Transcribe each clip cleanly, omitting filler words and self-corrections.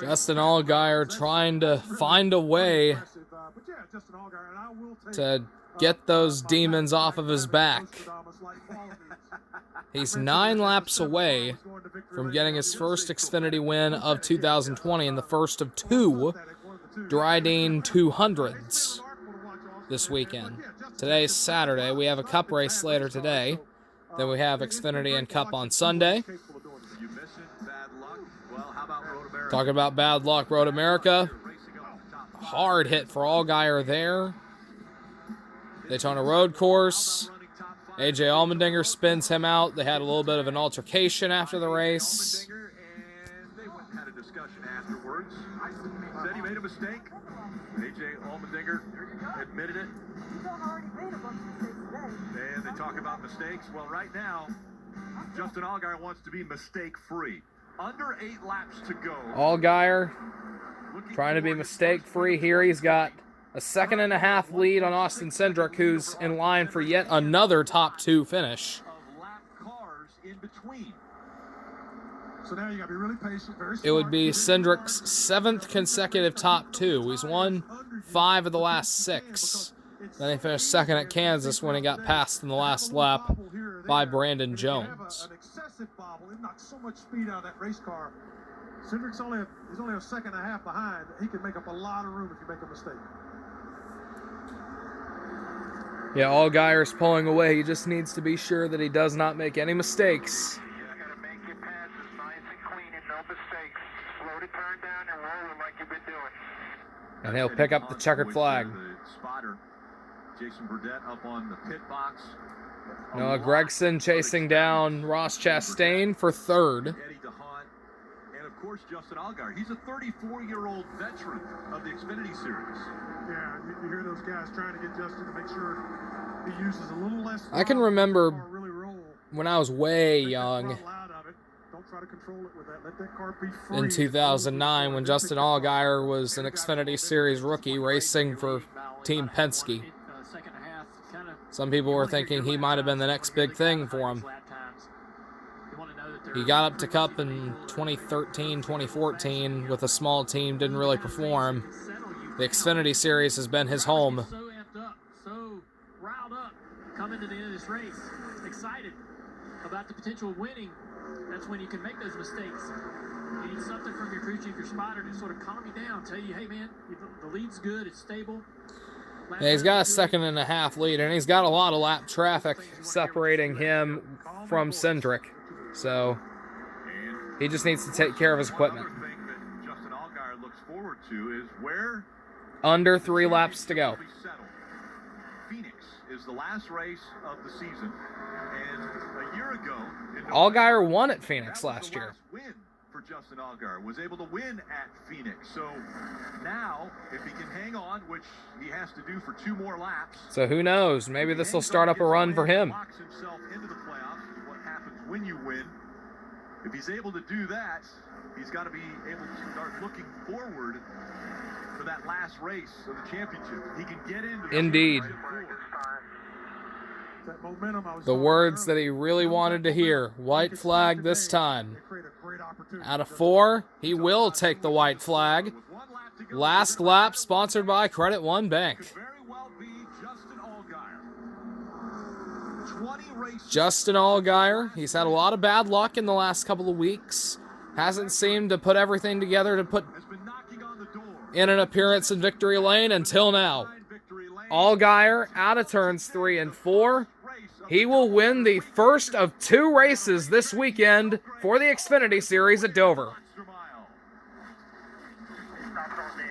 Justin Allgaier trying to find a way to get those demons off of his back. He's 9 laps away from getting his first Xfinity win of 2020 and the first of 2 Drydene 200s this weekend. Today's Saturday. We have a Cup race later today. Then we have Xfinity and Cup on Sunday. Talking about bad luck, Road America. Hard hit for Allgaier there. Daytona Road Course. AJ Allmendinger spins him out. They had a little bit of an altercation after the race. Had a discussion afterwards. Said he made a mistake. AJ Allmendinger admitted it. And they talk about mistakes. Well, right now, Justin Allgaier wants to be mistake-free. Under 8 laps to go. Allgaier trying to be mistake-free here. He's got a 1.5-second lead on Austin Cindric, who's in line for yet another top 2 finish. It would be Cindric's 7th consecutive top 2. He's won 5 of the last 6. Then he finished second at Kansas when he got passed in the last lap by Brandon Jones. Cindric's only a 1.5 seconds behind. He can make up a lot of room if you make a mistake. Yeah, Allgaier's pulling away. He just needs to be sure that he does not make any mistakes. You gotta make your passes nice and clean and no mistakes. Slow to turn down and roll it like you've been doing. And he'll pick up the checkered flag. Spotter, Jason Burdett up on the pit box. Noah Gragson chasing down Ross Chastain for 3rd. And of course, Justin Allgaier. He's a 34-year-old veteran of the Xfinity Series. Yeah, you hear those guys trying to get Justin to make sure he uses a little less. I can remember when I was way young, in 2009, when Justin Allgaier was an Xfinity Series rookie racing for Team Penske. Some people were thinking he might have been the next big thing for him. He got up to Cup in 2013, 2014 with a small team, didn't really perform. The Xfinity Series has been his home. So amped up, so riled up, coming to the end of this race, excited about the potential of winning. That's when you can make those mistakes. You need something from your crew chief, your spotter, to sort of calm you down, tell you, hey man, the lead's good, it's stable. Yeah, he's got a 1.5 second lead, and he's got a lot of lap traffic separating him from Cindric. So he just needs to take care of his equipment. Another thing that Justin Allgaier looks forward to is where under 3 laps to go. Phoenix is the last race of the season, and a year ago, Allgaier won at Phoenix last year. Win for Justin Allgaier, was able to win at Phoenix. So now, if he can hang on, which he has to do for 2 more laps. So who knows? Maybe this will start up a run for him. Locks himself into the playoffs. What happens when you win? If he's able to do that, he's got to be able to start looking forward for that last race of the championship. He can get into the Indeed. The words that he really wanted to hear. White flag this time. Out of 4, he will take the white flag. Last lap sponsored by Credit One Bank. Justin Allgaier, he's had a lot of bad luck in the last couple of weeks. Hasn't seemed to put everything together to put in an appearance in victory lane until now. Allgaier out of turns 3 and 4. He will win the first of 2 races this weekend for the Xfinity Series at Dover.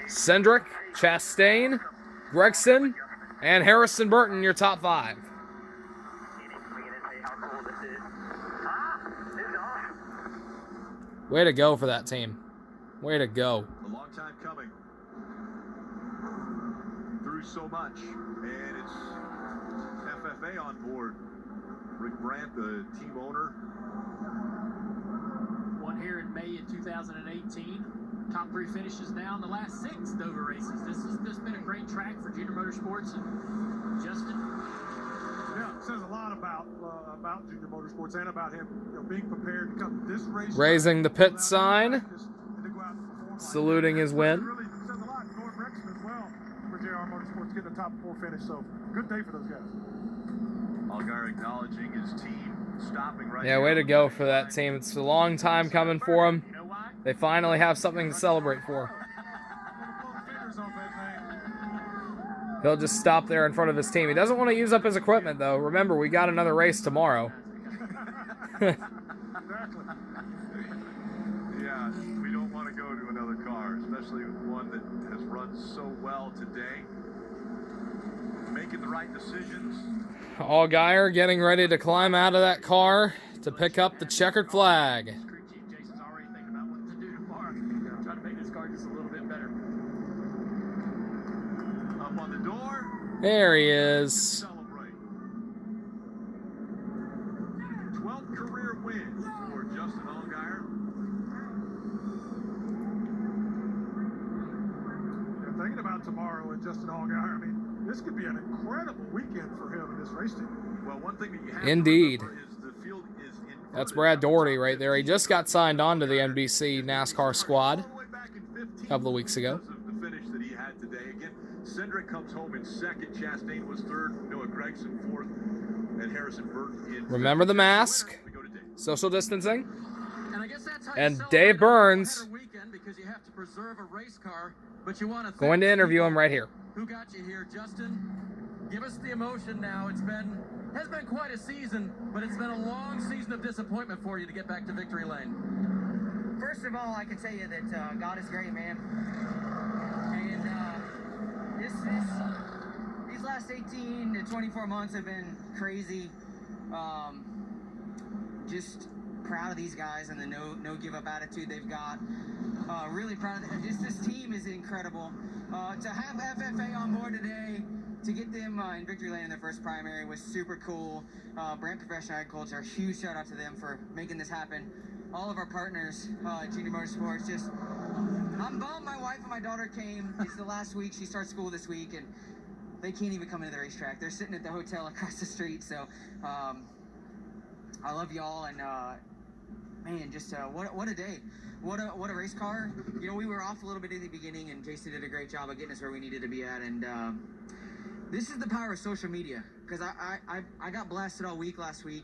Cindric, Chastain, Gragson, and Harrison Burton, your top 5. Way to go for that team. Way to go. A long time coming. Through so much. And it's FFA on board. Rick Brandt, the team owner. Won here in May of 2018. Top 3 finishes now in the last 6 Dover races. This has been a great track for Junior Motorsports. And Justin, Yeah, it says a lot about Junior Motorsports and about him, being prepared to come to this race. Raising the pit sign, saluting his win. It really says a lot. Norm Rexon as well for JR Motorsports getting a top 4 finish. So good day for those guys. Allgaier acknowledging his team, stopping right Yeah, way to go for that team. It's a long time coming for them. You know why? They finally have something to celebrate for. He'll just stop there in front of his team. He doesn't want to use up his equipment, though. Remember, we got another race tomorrow. Yeah, we don't want to go to another car, especially one that has run so well today. Making the right decisions. Allgaier getting ready to climb out of that car to pick up the checkered flag. Crew Chief Jason's already thinking about what to do tomorrow. Trying to make this car just a little bit better. Up on the door. There he is. Celebrate. 12th career win for Justin Allgaier. Yeah, thinking about tomorrow and Justin Allgaier, I mean, this could be an incredible weekend for him in this race team. Well, one thing that you have Indeed. to remember is the field is inverted. That's Brad Doherty right there. He just got signed on to the NBC NASCAR squad All the way back in 15 a couple of weeks ago. because of the finish that he had today. Again, Cindric comes home in second. Chastain was third. Noah Gragson fourth. And Harrison Burton in Remember the mask, We go to Dave. social distancing, And I guess that's how and you Dave celebrate a Burns better weekend, because you have to preserve a race car, but you want to going to interview him right here. Who got you here, Justin? Give us the emotion now. Has been quite a season, but it's been a long season of disappointment for you to get back to victory lane. First of all, I can tell you that God is great, man. And these last 18 to 24 months have been crazy. Just proud of these guys and the no give up attitude they've got. Really proud of them. Just this team is incredible. To have FFA on board today, to get them in victory lane in their first primary was super cool. Brand Professional Agriculture, huge shout out to them for making this happen. All of our partners, Junior Motorsports, just, I'm bummed my wife and my daughter came. It's the last week. She starts school this week, and they can't even come into the racetrack. They're sitting at the hotel across the street. So I love y'all, and man, just what a day. What a race car. You know, we were off a little bit in the beginning, and Jason did a great job of getting us where we needed to be at. And this is the power of social media, because I got blasted all week last week,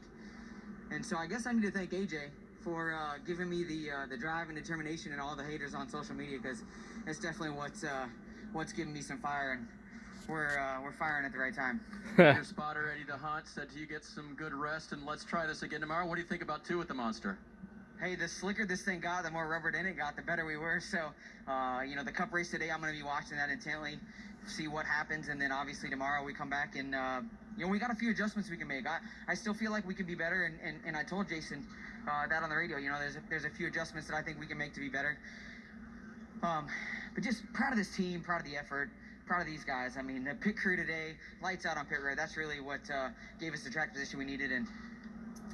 and so I guess I need to thank AJ for giving me the drive and determination and all the haters on social media, because it's definitely what's giving me some fire, and we're firing at the right time. Your spotter ready to hunt, said to you, get some good rest, and let's try this again tomorrow. What do you think about 2 with the Monster? Hey, the slicker this thing got, the more rubber in it got, the better we were. So, you know, the Cup race today, I'm going to be watching that intently, see what happens, and then obviously tomorrow we come back and, you know, we got a few adjustments we can make. I still feel like we can be better, and I told Jason that on the radio. You know, there's a few adjustments that I think we can make to be better. But just proud of this team, proud of the effort, proud of these guys. I mean, the pit crew today, lights out on pit road. That's really what gave us the track position we needed and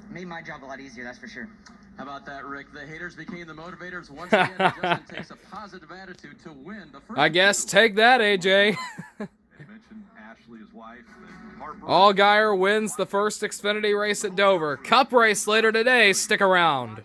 made my job a lot easier, that's for sure. How about that, Rick? The haters became the motivators. Once again, Justin takes a positive attitude to win the first. I guess take that, AJ. They mentioned Ashley, his wife, and Harper. Allgaier wins the first Xfinity race at Dover. Cup race later today. Stick around.